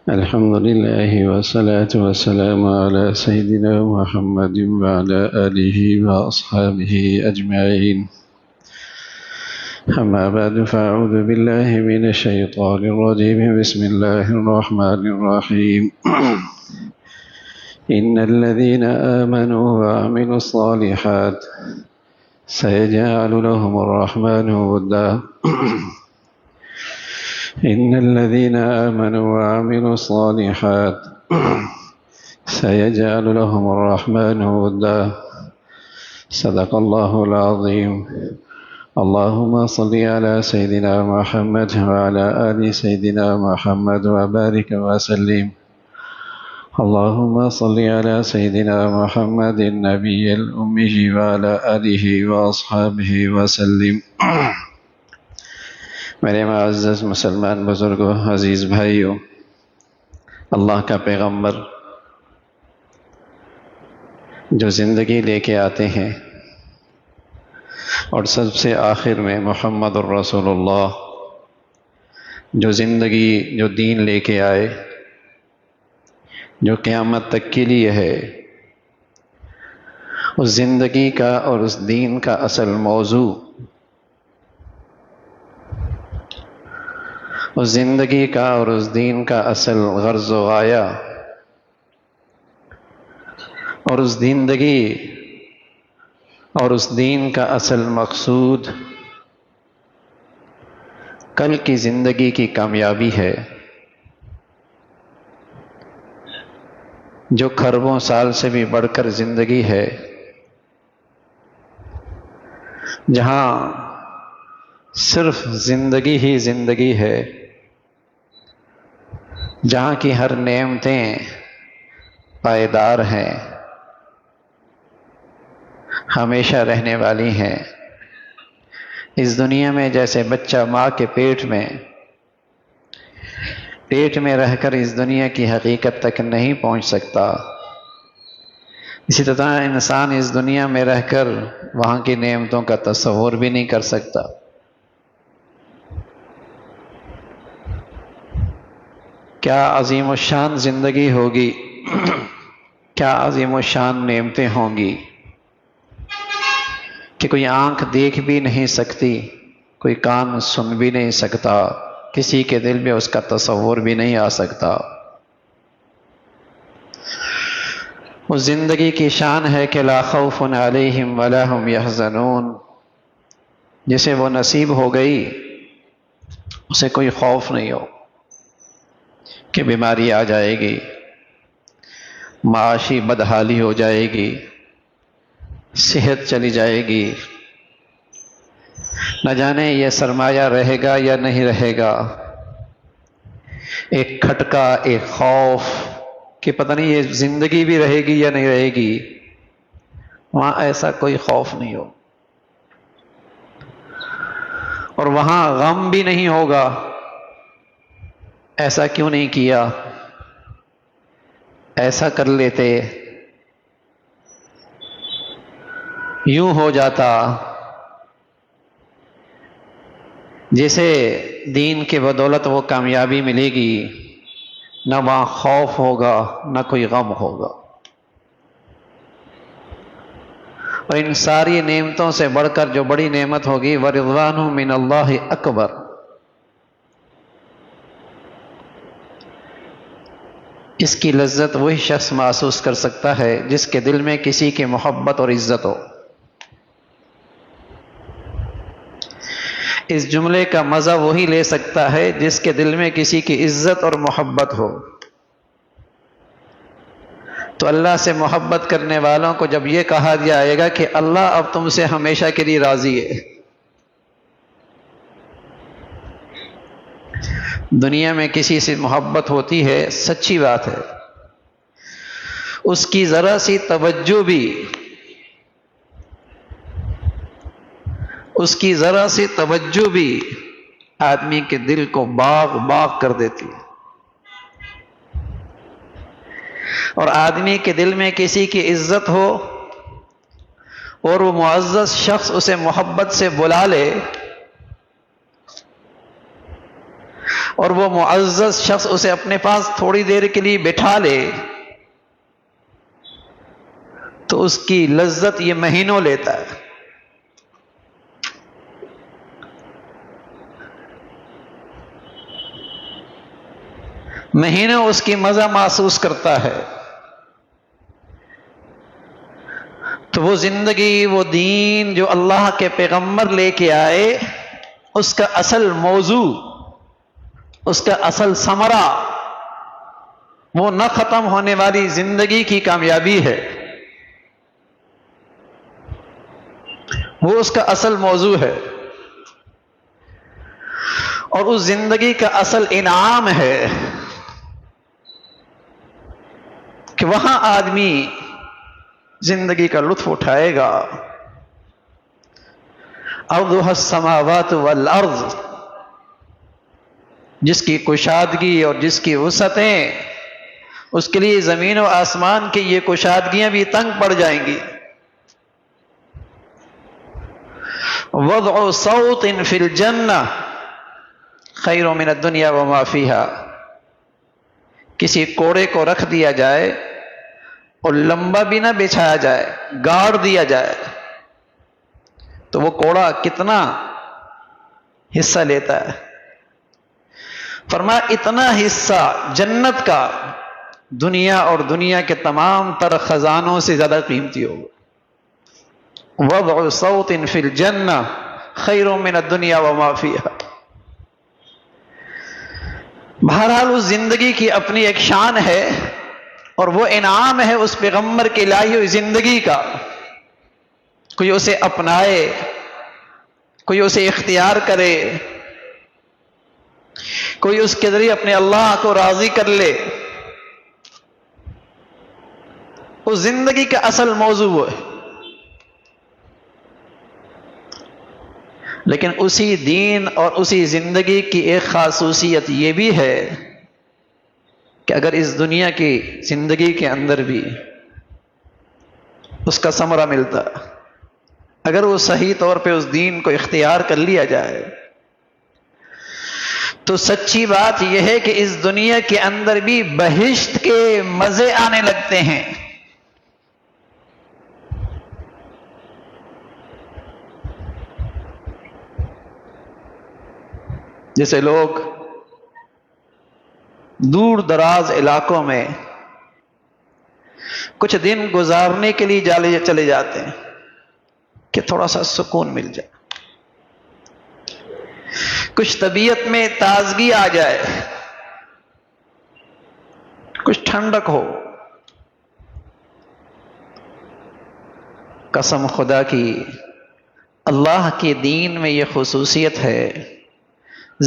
الحمد لله والصلاة والسلام على سيدنا محمد وعلى آله وأصحابه أجمعين. أما بعد، فأعوذ بالله من الشيطان الرجيم. بسم الله الرحمن الرحيم. إن الذين آمنوا وعملوا الصالحات سيجعل لهم الرحمن ودا. إن الذين آمنوا وعملوا الصالحات سيجعل لهم الرحمن ودا. صدق الله العظيم. اللهم صل على سيدنا محمد وعلى آل سيدنا محمد وبارك وسلم. اللهم صل على سيدنا محمد النبي الأمي وعلى آله وأصحابه وسلم. میرے معزز مسلمان بزرگوں، عزیز بھائیوں، اللہ کا پیغمبر جو زندگی لے کے آتے ہیں اور سب سے آخر میں محمد الرسول اللہ جو زندگی، جو دین لے کے آئے، جو قیامت تک کے لیے ہے، اس زندگی کا اور اس دین کا اصل موضوع، اس زندگی کا اور اس دین کا اصل غرض و غایہ اور اس زندگی اور اس دین کا اصل مقصود کل کی زندگی کی کامیابی ہے، جو کھربوں سال سے بھی بڑھ کر زندگی ہے، جہاں صرف زندگی ہی زندگی ہے، جہاں کی ہر نعمتیں پائیدار ہیں، ہمیشہ رہنے والی ہیں۔ اس دنیا میں جیسے بچہ ماں کے پیٹ میں رہ کر اس دنیا کی حقیقت تک نہیں پہنچ سکتا، اسی طرح انسان اس دنیا میں رہ کر وہاں کی نعمتوں کا تصور بھی نہیں کر سکتا۔ کیا عظیم الشان زندگی ہوگی، کیا عظیم الشان نعمتیں ہوں گی کہ کوئی آنکھ دیکھ بھی نہیں سکتی، کوئی کان سن بھی نہیں سکتا، کسی کے دل میں اس کا تصور بھی نہیں آ سکتا۔ اس زندگی کی شان ہے کہ لا خوف علیہم ولا هم یحزنون، جسے وہ نصیب ہو گئی اسے کوئی خوف نہیں ہو کہ بیماری آ جائے گی، معاشی بدحالی ہو جائے گی، صحت چلی جائے گی، نہ جانے یہ سرمایہ رہے گا یا نہیں رہے گا، ایک کھٹکا، ایک خوف کہ پتہ نہیں یہ زندگی بھی رہے گی یا نہیں رہے گی، وہاں ایسا کوئی خوف نہیں ہو، اور وہاں غم بھی نہیں ہوگا۔ ایسا کیوں نہیں کیا؟ ایسا کر لیتے، یوں ہو جاتا، جسے دین کے بدولت وہ کامیابی ملے گی، نہ وہاں خوف ہوگا نہ کوئی غم ہوگا۔ اور ان ساری نعمتوں سے بڑھ کر جو بڑی نعمت ہوگی، وَرِضْوَانٌ مِّنَ اللَّهِ اکبر، اس کی لذت وہی شخص محسوس کر سکتا ہے جس کے دل میں کسی کی محبت اور عزت ہو۔ اس جملے کا مزہ وہی لے سکتا ہے جس کے دل میں کسی کی عزت اور محبت ہو۔ تو اللہ سے محبت کرنے والوں کو جب یہ کہا جائے گا کہ اللہ اب تم سے ہمیشہ کے لیے راضی ہے، دنیا میں کسی سے محبت ہوتی ہے، سچی بات ہے، اس کی ذرا سی توجہ بھی، اس کی ذرا سی توجہ بھی آدمی کے دل کو باغ باغ کر دیتی ہے۔ اور آدمی کے دل میں کسی کی عزت ہو اور وہ معزز شخص اسے محبت سے بلا لے اور وہ معزز شخص اسے اپنے پاس تھوڑی دیر کے لیے بٹھا لے تو اس کی لذت یہ مہینوں لیتا ہے. مہینوں اس کی مزہ محسوس کرتا ہے. تو وہ زندگی، وہ دین جو اللہ کے پیغمبر لے کے آئے، اس کا اصل موضوع، اس کا اصل ثمرہ وہ نہ ختم ہونے والی زندگی کی کامیابی ہے. وہ اس کا اصل موضوع ہے، اور اس زندگی کا اصل انعام ہے کہ وہاں آدمی زندگی کا لطف اٹھائے گا. ارضها السماوات والارض، جس کی کشادگی اور جس کی وسعتیں، اس کے لیے زمین و آسمان کی یہ کشادگیاں بھی تنگ پڑ جائیں گی. وضع صوت فی الجنہ خیر من الدنیا وما فیہا، کسی کوڑے کو رکھ دیا جائے اور لمبا بھی نہ بچھایا جائے، گاڑ دیا جائے، تو وہ کوڑا کتنا حصہ لیتا ہے؟ فرمایا اتنا حصہ جنت کا دنیا اور دنیا کے تمام تر خزانوں سے زیادہ قیمتی ہوگا. وضع صوت فی الجنہ خیر من الدنیا وما فیہا. بہرحال اس زندگی کی اپنی ایک شان ہے، اور وہ انعام ہے اس پیغمبر کی لائی ہوئی زندگی کا. کوئی اسے اپنائے، کوئی اسے اختیار کرے، کوئی اس کے ذریعے اپنے اللہ کو راضی کر لے. اس زندگی کا اصل موضوع وہ ہے. لیکن اسی دین اور اسی زندگی کی ایک خاصیت یہ بھی ہے کہ اگر اس دنیا کی زندگی کے اندر بھی اس کا ثمرہ ملتا، اگر وہ صحیح طور پہ اس دین کو اختیار کر لیا جائے، تو سچی بات یہ ہے کہ اس دنیا کے اندر بھی بہشت کے مزے آنے لگتے ہیں. جیسے لوگ دور دراز علاقوں میں کچھ دن گزارنے کے لیے چلے جاتے ہیں کہ تھوڑا سا سکون مل جائے، کچھ طبیعت میں تازگی آ جائے، کچھ ٹھنڈک ہو. قسم خدا کی، اللہ کے دین میں یہ خصوصیت ہے.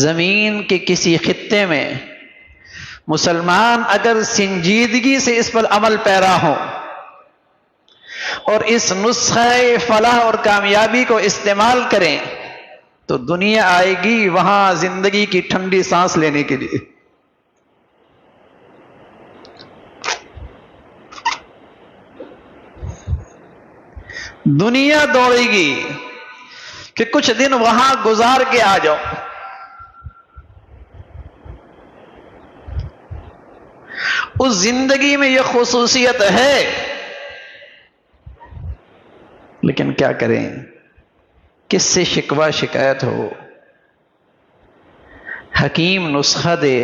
زمین کے کسی خطے میں مسلمان اگر سنجیدگی سے اس پر عمل پیرا ہو اور اس نسخہ فلاح اور کامیابی کو استعمال کریں، تو دنیا آئے گی وہاں زندگی کی ٹھنڈی سانس لینے کے لیے. دنیا دوڑے گی کہ کچھ دن وہاں گزار کے آ جاؤ. اس زندگی میں یہ خصوصیت ہے، لیکن کیا کریں، کس سے شکوہ شکایت ہو. حکیم نسخہ دے،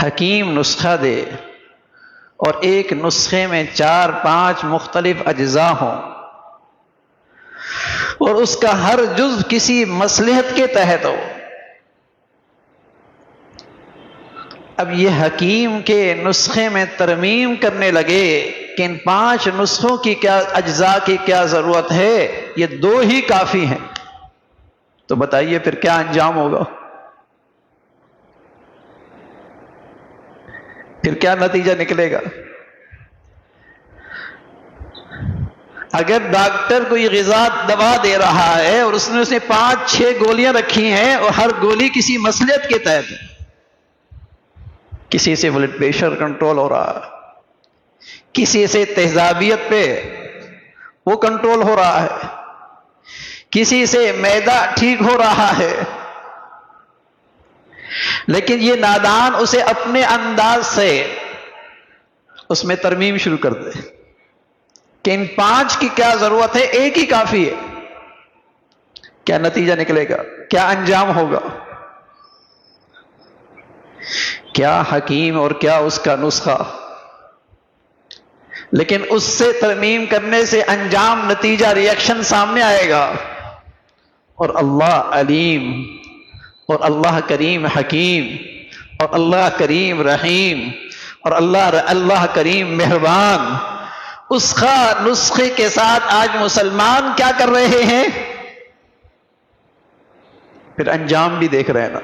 حکیم نسخہ دے، اور ایک نسخے میں 4-5 مختلف اجزاء ہوں، اور اس کا ہر جز کسی مصلحت کے تحت ہو. اب یہ حکیم کے نسخے میں ترمیم کرنے لگے کہ ان 5 نسخوں کی کیا اجزاء کی کیا ضرورت ہے، یہ 2 ہی کافی ہیں، تو بتائیے پھر کیا انجام ہوگا، پھر کیا نتیجہ نکلے گا. اگر ڈاکٹر کوئی غذا دوا دے رہا ہے اور اس نے 5-6 گولیاں رکھی ہیں اور ہر گولی کسی مصلحت کے تحت ہے، کسی سے بلڈ پریشر کنٹرول ہو رہا ہے، کسی سے تیزابیت پہ وہ کنٹرول ہو رہا ہے، کسی سے معدہ ٹھیک ہو رہا ہے، لیکن یہ نادان اسے اپنے انداز سے اس میں ترمیم شروع کر دے کہ ان 5 کی کیا ضرورت ہے، ایک ہی کافی ہے. کیا نتیجہ نکلے گا؟ کیا انجام ہوگا؟ کیا حکیم اور کیا اس کا نسخہ. لیکن اس سے ترمیم کرنے سے انجام، نتیجہ، ریئیکشن سامنے آئے گا. اور اللہ علیم، اور اللہ کریم حکیم، اور اللہ کریم رحیم، اور اللہ کریم مہربان، اس کا نسخے کے ساتھ آج مسلمان کیا کر رہے ہیں؟ پھر انجام بھی دیکھ رہے ہیں نا،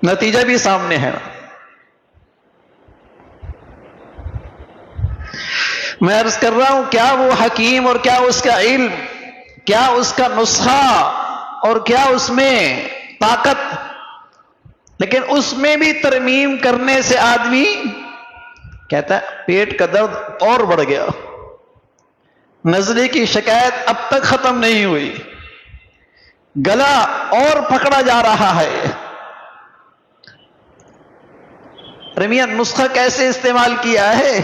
نتیجہ بھی سامنے ہے نا. میں عرض کر رہا ہوں، کیا وہ حکیم اور کیا اس کا علم، کیا اس کا نسخہ اور کیا اس میں طاقت. لیکن اس میں بھی ترمیم کرنے سے آدمی کہتا ہے پیٹ کا درد اور بڑھ گیا، نزلے کی شکایت اب تک ختم نہیں ہوئی، گلا اور پکڑا جا رہا ہے. رمیہ نسخہ کیسے استعمال کیا ہے؟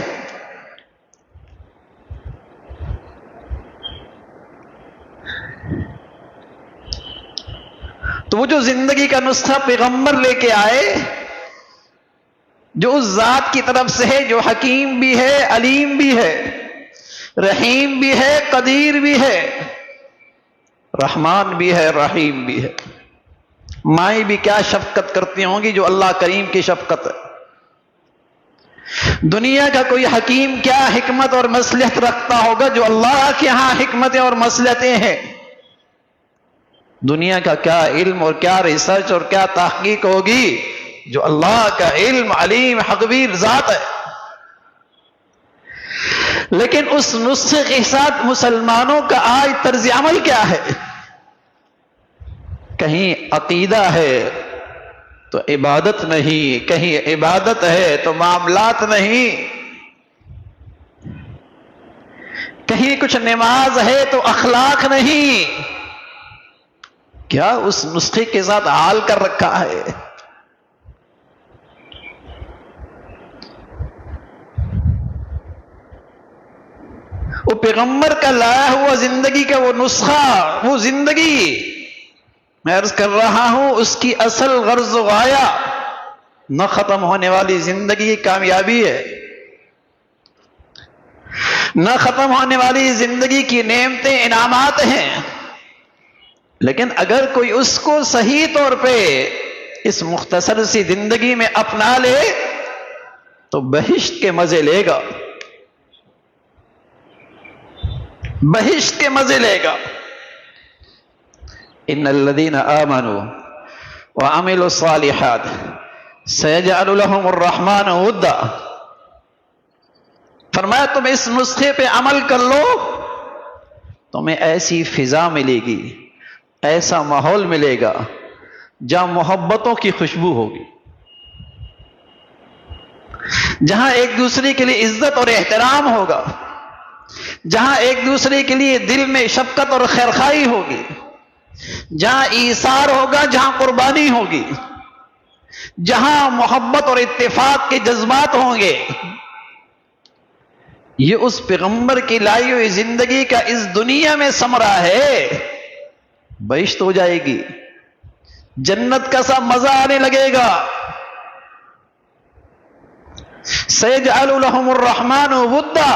تو وہ جو زندگی کا نسخہ پیغمبر لے کے آئے، جو اس ذات کی طرف سے ہے جو حکیم بھی ہے، علیم بھی ہے، رحیم بھی ہے، قدیر بھی ہے، رحمان بھی ہے، رحیم بھی ہے. مائیں بھی کیا شفقت کرتی ہوں گی جو اللہ کریم کی شفقت ہے. دنیا کا کوئی حکیم کیا حکمت اور مصلحت رکھتا ہوگا جو اللہ کے ہاں حکمتیں اور مصلحتیں ہیں. دنیا کا کیا علم اور کیا ریسرچ اور کیا تحقیق ہوگی جو اللہ کا علم علیم خبیر ذات ہے. لیکن اس نسخے کے ساتھ مسلمانوں کا آج طرز عمل کیا ہے؟ کہیں عقیدہ ہے تو عبادت نہیں، کہیں عبادت ہے تو معاملات نہیں، کہیں کچھ نماز ہے تو اخلاق نہیں. کیا اس نسخے کے ساتھ حال کر رکھا ہے؟ وہ پیغمبر کا لایا ہوا زندگی کا وہ نسخہ، وہ زندگی، میں عرض کر رہا ہوں اس کی اصل غرض و غایہ نہ ختم ہونے والی زندگی کی کامیابی ہے، نہ ختم ہونے والی زندگی کی نعمتیں انعامات ہیں. لیکن اگر کوئی اس کو صحیح طور پہ اس مختصر سی زندگی میں اپنا لے تو بہشت کے مزے لے گا، بہشت کے مزے لے گا. ان الذين آمنوا وعملوا الصالحات سيجعل لهم الرحمن ودا. فرمایا تم اس نسخے پہ عمل کر لو، تمہیں ایسی فضا ملے گی، ایسا ماحول ملے گا جہاں محبتوں کی خوشبو ہوگی، جہاں ایک دوسرے کے لیے عزت اور احترام ہوگا، جہاں ایک دوسرے کے لیے دل میں شفقت اور خیرخواہی ہوگی، جہاں ایثار ہوگا، جہاں قربانی ہوگی، جہاں محبت اور اتفاق کے جذبات ہوں گے. یہ اس پیغمبر کی لائی ہوئی زندگی کا اس دنیا میں ثمرہ ہے. بہشت ہو جائے گی، جنت کا سا مزہ آنے لگے گا. سيجعل لهم الرحمن ودا.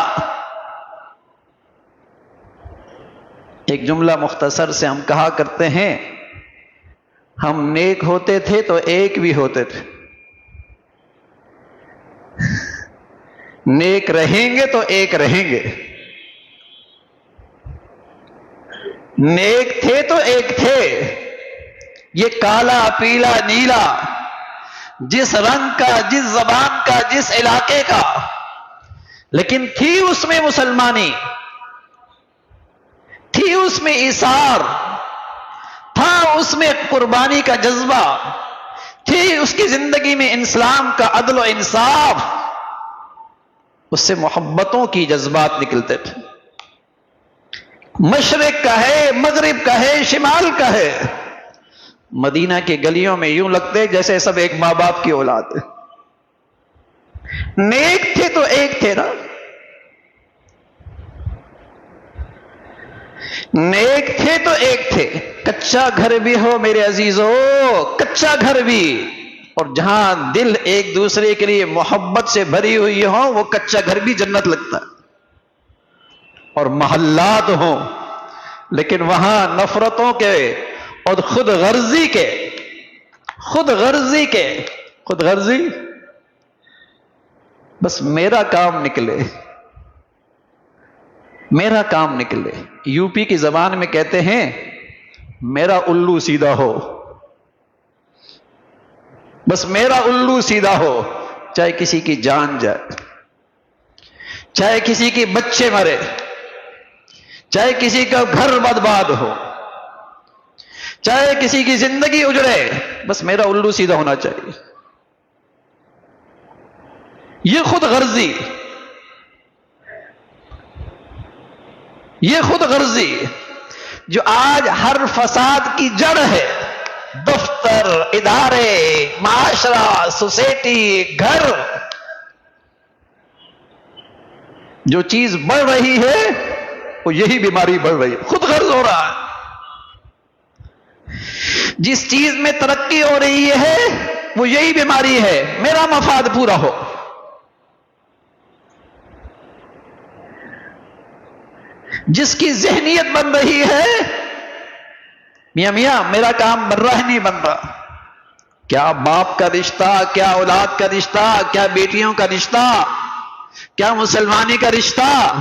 ایک جملہ مختصر سے ہم کہا کرتے ہیں، ہم نیک ہوتے تھے تو ایک بھی ہوتے تھے، نیک رہیں گے تو ایک رہیں گے. نیک تھے تو ایک تھے، یہ کالا پیلا نیلا، جس رنگ کا، جس زبان کا، جس علاقے کا، لیکن تھی اس میں مسلمانی، تھی اس میں ایثار، تھا اس میں قربانی کا جذبہ، تھی اس کی زندگی میں اسلام کا عدل و انصاف، اس سے محبتوں کی جذبات نکلتے تھے. مشرق کا ہے، مغرب کا ہے، شمال کا ہے، مدینہ کی گلیوں میں یوں لگتے جیسے سب ایک ماں باپ کی اولاد ہے. نیک تھے تو ایک تھے نا، نیک تھے تو ایک تھے. کچا گھر بھی ہو میرے عزیزو، کچا گھر بھی، اور جہاں دل ایک دوسرے کے لیے محبت سے بھری ہوئی ہو وہ کچا گھر بھی جنت لگتا ہے. اور محلات ہوں لیکن وہاں نفرتوں کے اور خود غرضی بس میرا کام نکلے. یو پی کی زبان میں کہتے ہیں میرا الو سیدھا ہو، بس میرا الو سیدھا ہو، چاہے کسی کی جان جائے، چاہے کسی کے بچے مرے، چاہے کسی کا گھر برباد ہو، چاہے کسی کی زندگی اجڑے، بس میرا الو سیدھا ہونا چاہیے. یہ خود غرضی جو آج ہر فساد کی جڑ ہے. دفتر، ادارے، معاشرہ، سوسائٹی، گھر، جو چیز بڑھ رہی ہے وہ یہی بیماری بڑھ رہی ہے. خود غرض ہو رہا ہے. جس چیز میں ترقی ہو رہی ہے وہ یہی بیماری ہے، میرا مفاد پورا ہو. جس کی ذہنیت بن رہی ہے میاں میرا کام بن رہا ہے نہیں بن رہا. کیا باپ کا رشتہ، کیا اولاد کا رشتہ، کیا بیٹیوں کا رشتہ، کیا مسلمانی کا رشتہ،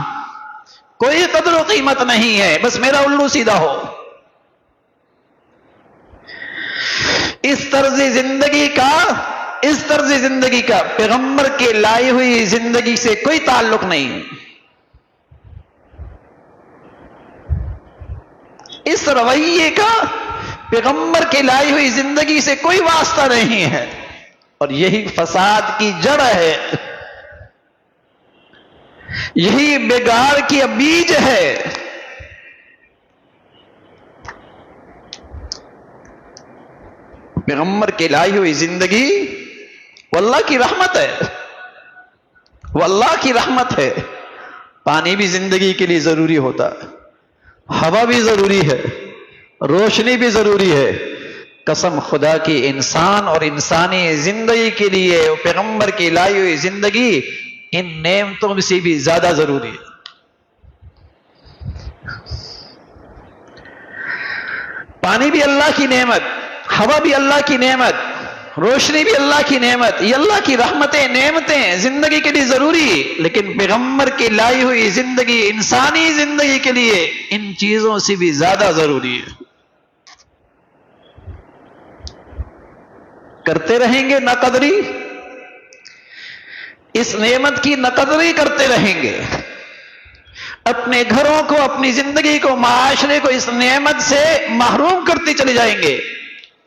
کوئی قدر و قیمت نہیں ہے، بس میرا الو سیدھا ہو. اس طرز زندگی کا پیغمبر کے لائی ہوئی زندگی سے کوئی تعلق نہیں. اس رویے کا پیغمبر کے لائی ہوئی زندگی سے کوئی واسطہ نہیں ہے، اور یہی فساد کی جڑ ہے، یہی بگاڑ کی بیج ہے. پیغمبر کے لائی ہوئی زندگی وہ اللہ کی رحمت ہے، وہ اللہ کی رحمت ہے. پانی بھی زندگی کے لیے ضروری ہوتا ہے، ہوا بھی ضروری ہے، روشنی بھی ضروری ہے. قسم خدا کی انسان اور انسانی زندگی کے لیے وہ پیغمبر کی لائی ہوئی زندگی ان نعمتوں سے بھی زیادہ ضروری ہے. پانی بھی اللہ کی نعمت، ہوا بھی اللہ کی نعمت، روشنی بھی اللہ کی نعمت، یہ اللہ کی رحمتیں، نعمتیں زندگی کے لیے ضروری. لیکن پیغمبر کی لائی ہوئی زندگی انسانی زندگی کے لیے ان چیزوں سے بھی زیادہ ضروری ہے. کرتے رہیں گے ناقدری، اس نعمت کی ناقدری کرتے رہیں گے، اپنے گھروں کو، اپنی زندگی کو، معاشرے کو اس نعمت سے محروم کرتے چلے جائیں گے.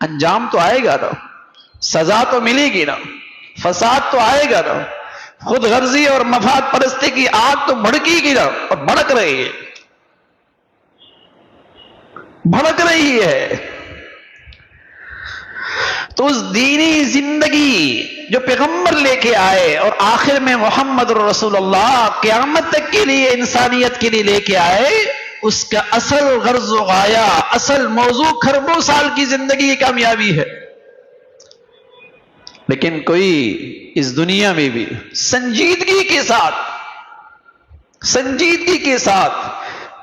انجام تو آئے گا نا، سزا تو ملے گی نا، فساد تو آئے گا نا، خود غرضی اور مفاد پرستی کی آگ تو بھڑکے گی نا، اور بھڑک رہی ہے. تو اس دینی زندگی جو پیغمبر لے کے آئے اور آخر میں محمد رسول اللہ قیامت تک کے لیے انسانیت کے لیے لے کے آئے، اس کا اصل غرض و غایہ، اصل موضوع کھربوں سال کی زندگی کی کامیابی ہے. لیکن کوئی اس دنیا میں بھی سنجیدگی کے ساتھ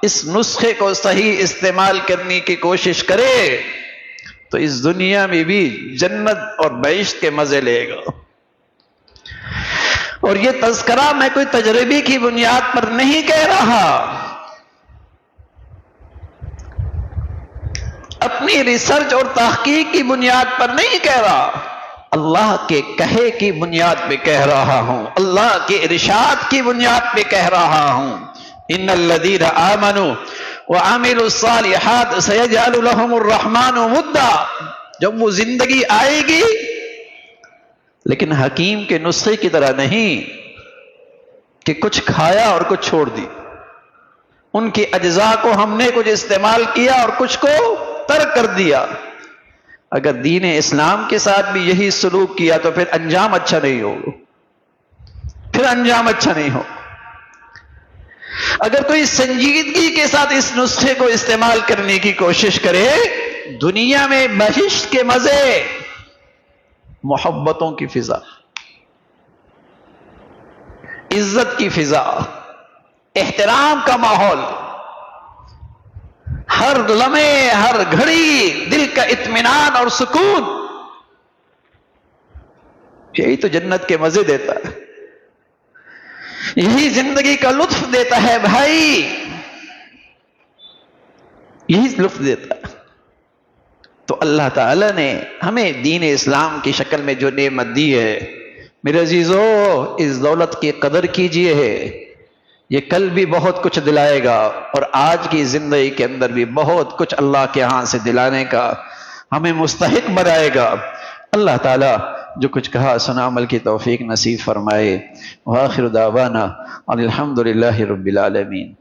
اس نسخے کو صحیح استعمال کرنے کی کوشش کرے تو اس دنیا میں بھی جنت اور بہشت کے مزے لے گا. اور یہ تذکرہ میں کوئی تجربے کی بنیاد پر نہیں کہہ رہا، اپنی ریسرچ اور تحقیق کی بنیاد پر نہیں کہہ رہا، اللہ کے کہے کی بنیاد پہ کہہ رہا ہوں، اللہ کے ارشاد کی بنیاد پہ کہہ رہا ہوں. ان الذین آمنوا وعملوا الصالحات سيجعل لهم الرحمن ودا. جب وہ زندگی آئے گی لیکن حکیم کے نسخے کی طرح نہیں کہ کچھ کھایا اور کچھ چھوڑ دی. ان کے اجزاء کو ہم نے کچھ استعمال کیا اور کچھ کو ترک کر دیا. اگر دین اسلام کے ساتھ بھی یہی سلوک کیا تو پھر انجام اچھا نہیں ہوگا، پھر انجام اچھا نہیں ہو۔ اگر کوئی سنجیدگی کے ساتھ اس نسخے کو استعمال کرنے کی کوشش کرے، دنیا میں بہشت کے مزے، محبتوں کی فضا، عزت کی فضا، احترام کا ماحول، ہر لمحے ہر گھڑی دل کا اطمینان اور سکون، یہی تو جنت کے مزے دیتا ہے، یہی زندگی کا لطف دیتا ہے بھائی، یہی لطف دیتا ہے۔ تو اللہ تعالی نے ہمیں دین اسلام کی شکل میں جو نعمت دی ہے، میرے عزیزو اس دولت کی قدر کیجئے، یہ کل بھی بہت کچھ دلائے گا اور آج کی زندگی کے اندر بھی بہت کچھ اللہ کے ہاں سے دلانے کا ہمیں مستحق بنائے گا۔ اللہ تعالی جو کچھ کہا سنا عمل کی توفیق نصیب فرمائے۔ وآخر دعوانا الحمدللہ رب العالمین۔